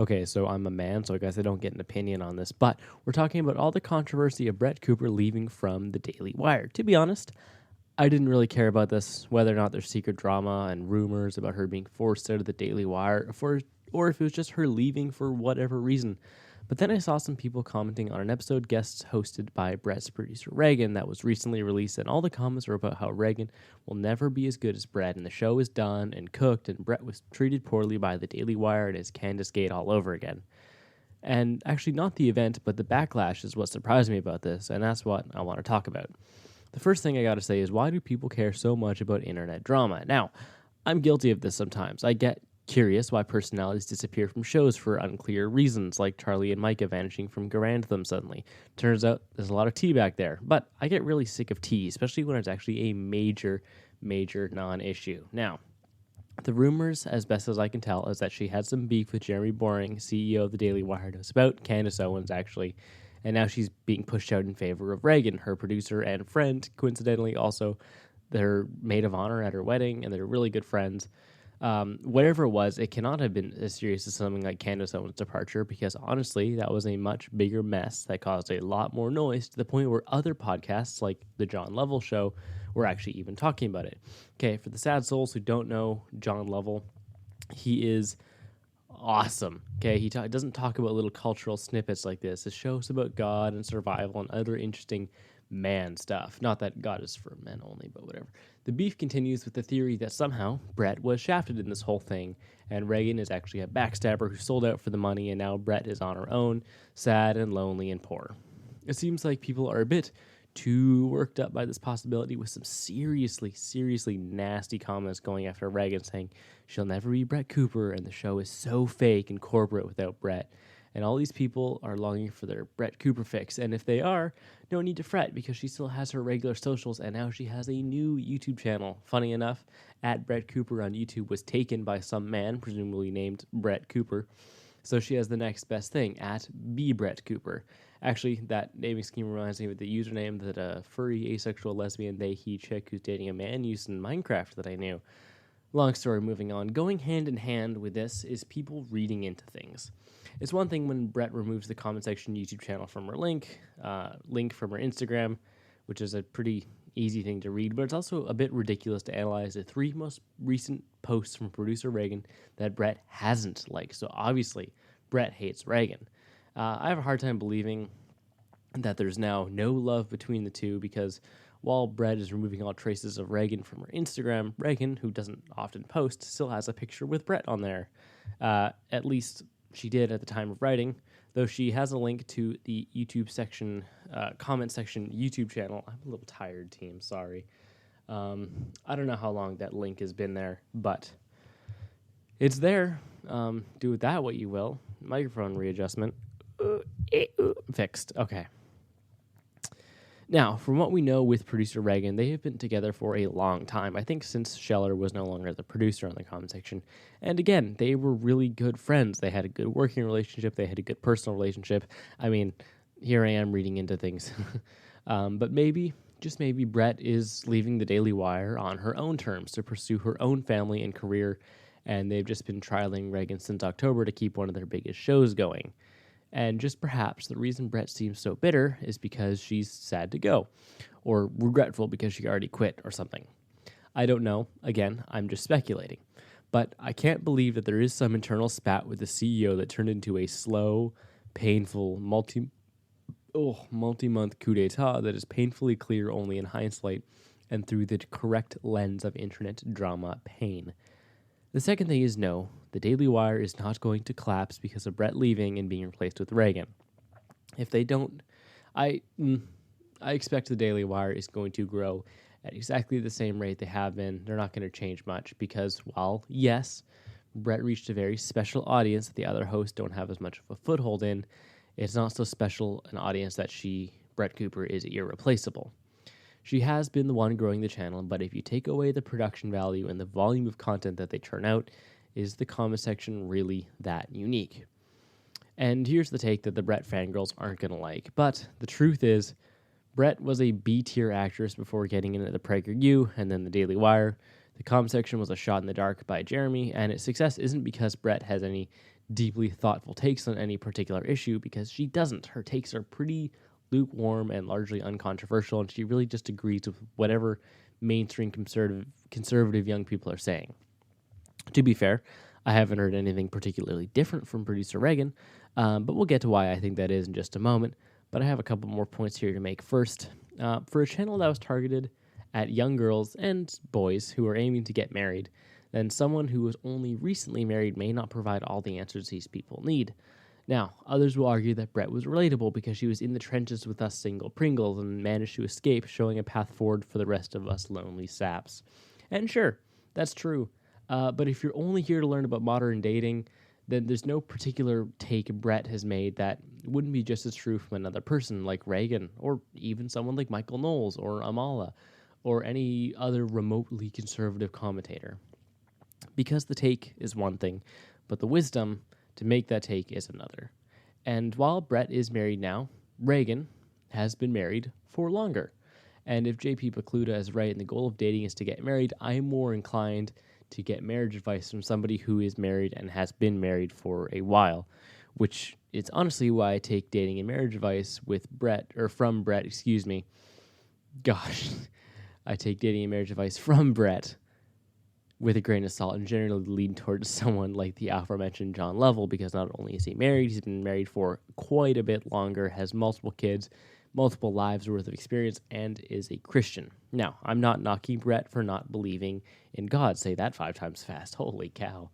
Okay, so I'm a man, so I guess I don't get an opinion on this, but we're talking about all the controversy of Brett Cooper leaving from the Daily Wire. To be honest, I didn't really care about this, whether or not there's secret drama and rumors about her being forced out of the Daily Wire, or if it was just her leaving for whatever reason. But then I saw some people commenting on an episode guests hosted by Brett's producer Reagan that was recently released, and all the comments were about how Reagan will never be as good as Brett, and the show is done and cooked, and Brett was treated poorly by the Daily Wire and his Candace Gate all over again. And actually, not the event, but the backlash is what surprised me about this, and that's what I want to talk about. The first thing I gotta say is, why do people care so much about internet drama? Now, I'm guilty of this sometimes. I get curious why personalities disappear from shows for unclear reasons, like Charlie and Micah vanishing from Garanthem suddenly. Turns out there's a lot of tea back there. But I get really sick of tea, especially when it's actually a major non-issue. Now, the rumors, as best as I can tell, is that she had some beef with Jeremy Boring, CEO of the Daily Wire. It was about Candace Owens, actually. And now she's being pushed out in favor of Reagan, her producer and friend, coincidentally also their maid of honor at her wedding, and they're really good friends. Whatever it was, it cannot have been as serious as something like Candace Owens' departure, because honestly, that was a much bigger mess that caused a lot more noise, to the point where other podcasts, like The John Lovell Show, were actually even talking about it. Okay, for the sad souls who don't know John Lovell, he is awesome. Okay, he doesn't talk about little cultural snippets like this. His show's about God and survival and other interesting man stuff. Not that God is for men only, but whatever. The beef continues with the theory that somehow Brett was shafted in this whole thing, and Reagan is actually a backstabber who sold out for the money, and now Brett is on her own, sad and lonely and poor. It seems like people are a bit too worked up by this possibility, with some seriously nasty comments going after Reagan, saying she'll never be Brett Cooper and the show is so fake and corporate without Brett. And all these people are longing for their Brett Cooper fix, and if they are, no need to fret, because she still has her regular socials, and now she has a new YouTube channel. Funny enough, at Brett Cooper on YouTube was taken by some man, presumably named Brett Cooper, so she has the next best thing, at B Brett Cooper. Actually, that naming scheme reminds me of the username that a furry, asexual, lesbian, they, he chick who's dating a man used in Minecraft that I knew. Long story, moving on. Going hand in hand with this is people reading into things. It's one thing when Brett removes the comment section YouTube channel from her link from her Instagram, which is a pretty easy thing to read, but it's also a bit ridiculous to analyze the 3 most recent posts from producer Reagan that Brett hasn't liked. So obviously, Brett hates Reagan. I have a hard time believing that there's now no love between the two, because while Brett is removing all traces of Reagan from her Instagram, Reagan, who doesn't often post, still has a picture with Brett on there. At least she did at the time of writing, though she has a link to the YouTube section, comment section YouTube channel. I'm a little tired, team, sorry. I don't know how long that link has been there, but it's there. Do with that what you will. Microphone readjustment. Fixed. Okay. Now, from what we know with producer Reagan, they have been together for a long time. I think since Scheller was no longer the producer on the comment section. And again, they were really good friends. They had a good working relationship. They had a good personal relationship. I mean, here I am reading into things. But maybe, just maybe, Brett is leaving the Daily Wire on her own terms to pursue her own family and career. And they've just been trialing Reagan since October to keep one of their biggest shows going. And just perhaps the reason Brett seems so bitter is because she's sad to go, or regretful because she already quit or something. I don't know. Again, I'm just speculating. But I can't believe that there is some internal spat with the CEO that turned into a slow, painful, multi-month coup d'etat that is painfully clear only in hindsight and through the correct lens of internet drama pain. The second thing is, no, the Daily Wire is not going to collapse because of Brett leaving and being replaced with Reagan. If they don't, I expect the Daily Wire is going to grow at exactly the same rate they have been. They're not going to change much because, while, yes, Brett reached a very special audience that the other hosts don't have as much of a foothold in, it's not so special an audience that Brett Cooper, is irreplaceable. She has been the one growing the channel, but if you take away the production value and the volume of content that they turn out, is the comment section really that unique? And here's the take that the Brett fangirls aren't going to like, but the truth is, Brett was a B-tier actress before getting into the PragerU and then the Daily Wire. The comment section was a shot in the dark by Jeremy, and its success isn't because Brett has any deeply thoughtful takes on any particular issue, because she doesn't. Her takes are pretty lukewarm and largely uncontroversial, and she really just agrees with whatever mainstream conservative young people are saying. To be fair, I haven't heard anything particularly different from producer Reagan, but we'll get to why I think that is in just a moment. But I have a couple more points here to make. First, for a channel that was targeted at young girls and boys who are aiming to get married, then someone who was only recently married may not provide all the answers these people need. Now, others will argue that Brett was relatable because she was in the trenches with us single Pringles and managed to escape, showing a path forward for the rest of us lonely saps. And sure, that's true. But if you're only here to learn about modern dating, then there's no particular take Brett has made that wouldn't be just as true from another person like Reagan, or even someone like Michael Knowles or Amala, or any other remotely conservative commentator. Because the take is one thing, but the wisdom to make that take is another. And while Brett is married now, Reagan has been married for longer. And if JP Bakluda is right and the goal of dating is to get married, I'm more inclined to get marriage advice from somebody who is married and has been married for a while, which is honestly why I take dating and marriage advice from Brett, Gosh, I take dating and marriage advice from Brett with a grain of salt and generally lean towards someone like the aforementioned John Lovell, because not only is he married, he's been married for quite a bit longer, has multiple kids, multiple lives worth of experience, and is a Christian. Now, I'm not knocking Brett for not believing in God. Say that 5 times fast. Holy cow.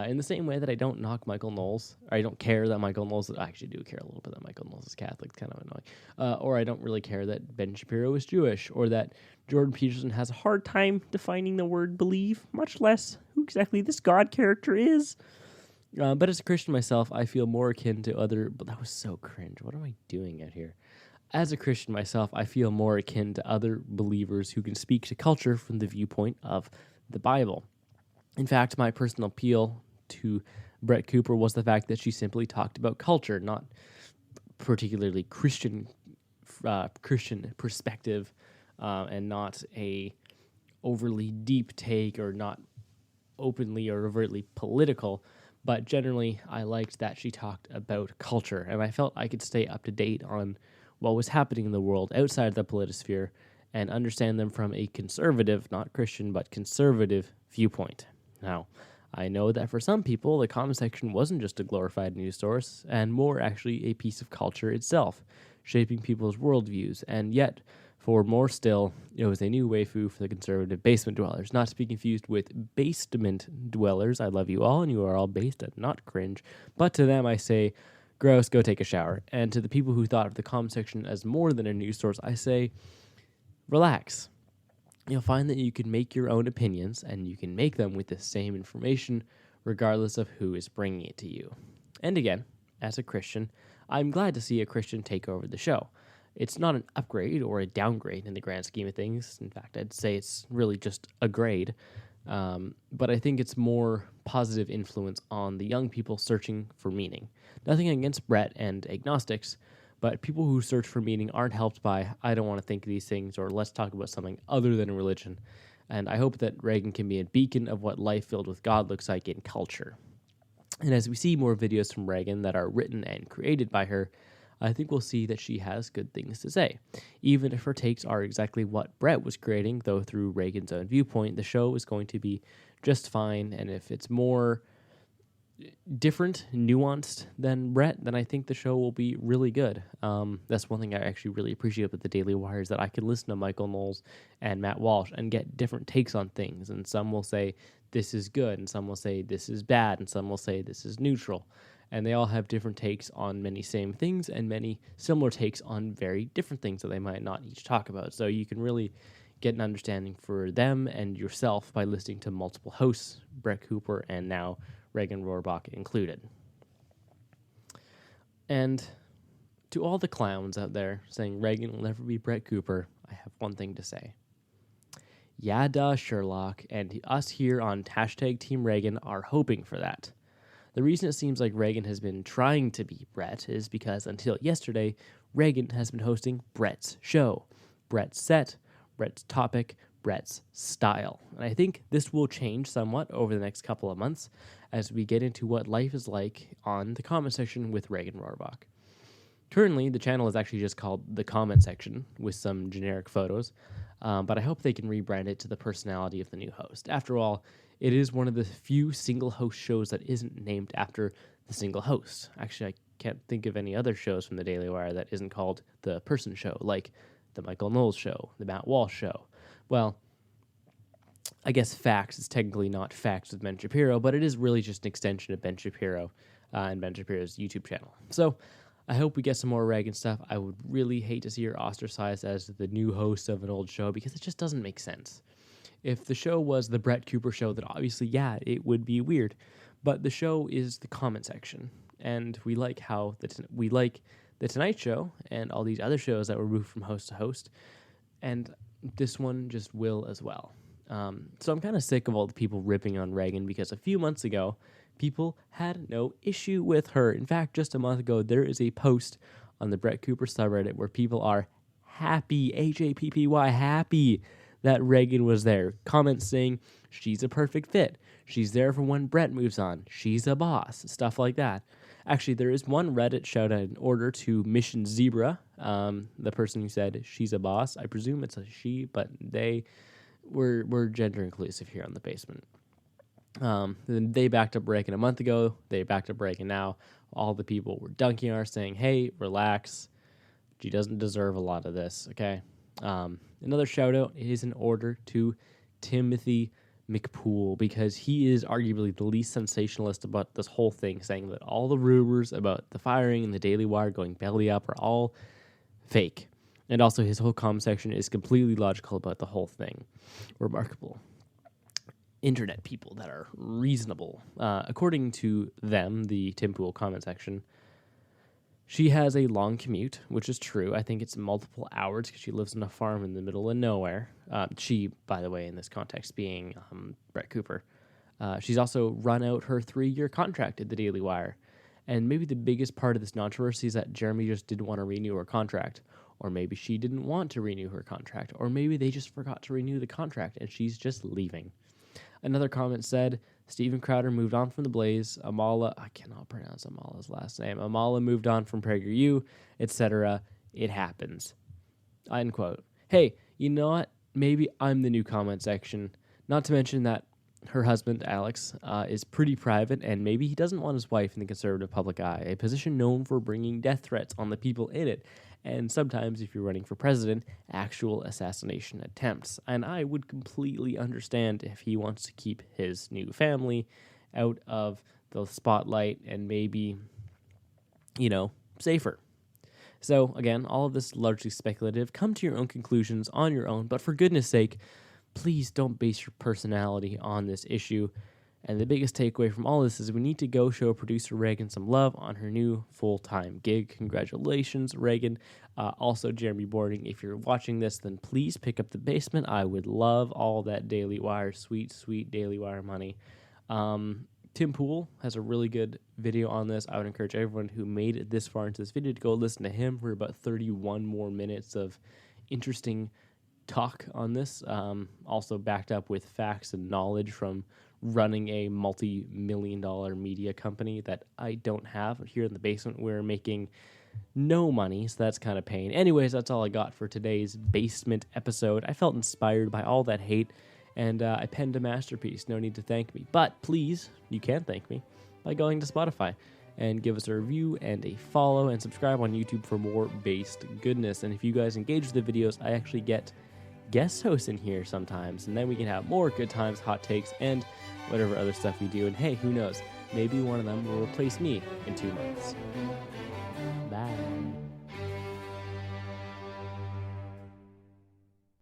In the same way that I don't knock Michael Knowles, or I don't care that Michael Knowles, I actually do care a little bit that Michael Knowles is Catholic, it's kind of annoying, or I don't really care that Ben Shapiro is Jewish, or that Jordan Peterson has a hard time defining the word believe, much less who exactly this God character is. But as a Christian myself, I feel more akin to but that was so cringe. What am I doing out here? As a Christian myself, I feel more akin to other believers who can speak to culture from the viewpoint of the Bible. In fact, my personal appeal to Brett Cooper was the fact that she simply talked about culture, not particularly Christian perspective, and not a overly deep take, or not openly or overtly political. But generally, I liked that she talked about culture, and I felt I could stay up to date on what was happening in the world outside the politisphere and understand them from a conservative, not Christian, but conservative viewpoint. Now, I know that for some people, the comment section wasn't just a glorified news source, and more actually a piece of culture itself, shaping people's worldviews, and yet, for more still, it was a new waifu for the conservative basement dwellers, not to be confused with basement dwellers. I love you all, and you are all based and not cringe, but to them I say, gross, go take a shower. And to the people who thought of the comment section as more than a news source, I say, relax. You'll find that you can make your own opinions, and you can make them with the same information, regardless of who is bringing it to you. And again, as a Christian, I'm glad to see a Christian take over the show. It's not an upgrade or a downgrade in the grand scheme of things. In fact, I'd say it's really just a grade. But I think it's more positive influence on the young people searching for meaning. Nothing against Brett and agnostics, but people who search for meaning aren't helped by, I don't want to think of these things, or let's talk about something other than religion. And I hope that Reagan can be a beacon of what life filled with God looks like in culture. And as we see more videos from Reagan that are written and created by her, I think we'll see that she has good things to say. Even if her takes are exactly what Brett was creating, though through Reagan's own viewpoint, the show is going to be just fine. And if it's more different, nuanced than Brett, then I think the show will be really good. That's one thing I actually really appreciate about the Daily Wire, is that I can listen to Michael Knowles and Matt Walsh and get different takes on things. And some will say this is good, and some will say this is bad, and some will say this is neutral. And they all have different takes on many same things and many similar takes on very different things that they might not each talk about. So you can really get an understanding for them and yourself by listening to multiple hosts, Brett Cooper and now Reagan Rohrbach included. And to all the clowns out there saying Reagan will never be Brett Cooper, I have one thing to say. Yeah, duh, Sherlock, and us here on hashtag Team Reagan are hoping for that. The reason it seems like Reagan has been trying to be Brett is because until yesterday, Reagan has been hosting Brett's show. Brett's set, Brett's topic, Brett's style. And I think this will change somewhat over the next couple of months as we get into what life is like on the comment section with Reagan Rohrbach. Currently, the channel is actually just called The Comment Section with some generic photos, but I hope they can rebrand it to the personality of the new host. After all, it is one of the few single host shows that isn't named after the single host. Actually, I can't think of any other shows from the Daily Wire that isn't called The Person Show, like The Michael Knowles Show, The Matt Walsh Show. Well, I guess Facts is technically not Facts with Ben Shapiro, but it is really just an extension of Ben Shapiro and Ben Shapiro's YouTube channel. So I hope we get some more Reagan stuff. I would really hate to see her ostracized as the new host of an old show because it just doesn't make sense. If the show was the Brett Cooper show, then obviously, yeah, it would be weird. But the show is the comment section, and we like we like the Tonight Show and all these other shows that were moved from host to host, and this one just will as well. So I'm kind of sick of all the people ripping on Reagan because a few months ago, people had no issue with her. In fact, just a month ago, there is a post on the Brett Cooper subreddit where people are happy, HAPPY, happy that Reagan was there. Comments saying she's a perfect fit. She's there for when Brett moves on. She's a boss. Stuff like that. Actually, there is one Reddit shout out in order to Mission Zebra, the person who said she's a boss. I presume it's a she, but we're gender inclusive here on the basement. Then they backed up Reagan a month ago. They backed up Reagan now. All the people were dunking her, saying, hey, relax. She doesn't deserve a lot of this, okay? Another shout out is in order to Timothy McPool, because he is arguably the least sensationalist about this whole thing, saying that all the rumors about the firing and the Daily Wire going belly up are all fake. And also his whole comment section is completely logical about the whole thing. Remarkable. Internet people that are reasonable. According to them, the Tim Pool comment section, she has a long commute, which is true. I think it's multiple hours because she lives on a farm in the middle of nowhere. She, by the way, in this context, being Brett Cooper. She's also run out her 3-year contract at the Daily Wire. And maybe the biggest part of this controversy is that Jeremy just didn't want to renew her contract. Or maybe she didn't want to renew her contract. Or maybe they just forgot to renew the contract and she's just leaving. Another comment said, Steven Crowder moved on from The Blaze. Amala, I cannot pronounce Amala's last name. Amala moved on from PragerU, etc. It happens. End quote. Hey, you know what? Maybe I'm the new comment section. Not to mention that her husband, Alex, is pretty private, and maybe he doesn't want his wife in the conservative public eye, a position known for bringing death threats on the people in it, and sometimes, if you're running for president, actual assassination attempts. And I would completely understand if he wants to keep his new family out of the spotlight and maybe, safer. So, again, all of this is largely speculative. Come to your own conclusions on your own, but for goodness sake, please don't base your personality on this issue. And the biggest takeaway from all this is we need to go show producer Reagan some love on her new full-time gig. Congratulations, Reagan. Also, Jeremy Boarding, if you're watching this, then please pick up The Basement. I would love all that Daily Wire, sweet, sweet Daily Wire money. Tim Pool has a really good video on this. I would encourage everyone who made it this far into this video to go listen to him for about 31 more minutes of interesting talk on this. Also backed up with facts and knowledge from running a multi-million-dollar media company that I don't have. Here in the basement, we're making no money, so that's kind of pain. Anyways, that's all I got for today's Basement episode. I felt inspired by all that hate, and I penned a masterpiece. No need to thank me. But please, you can thank me by going to Spotify and give us a review and a follow and subscribe on YouTube for more based goodness. And if you guys engage with the videos, I actually get guest hosts in here sometimes, and then we can have more good times, hot takes, and whatever other stuff we do. And hey, who knows? Maybe one of them will replace me in 2 months.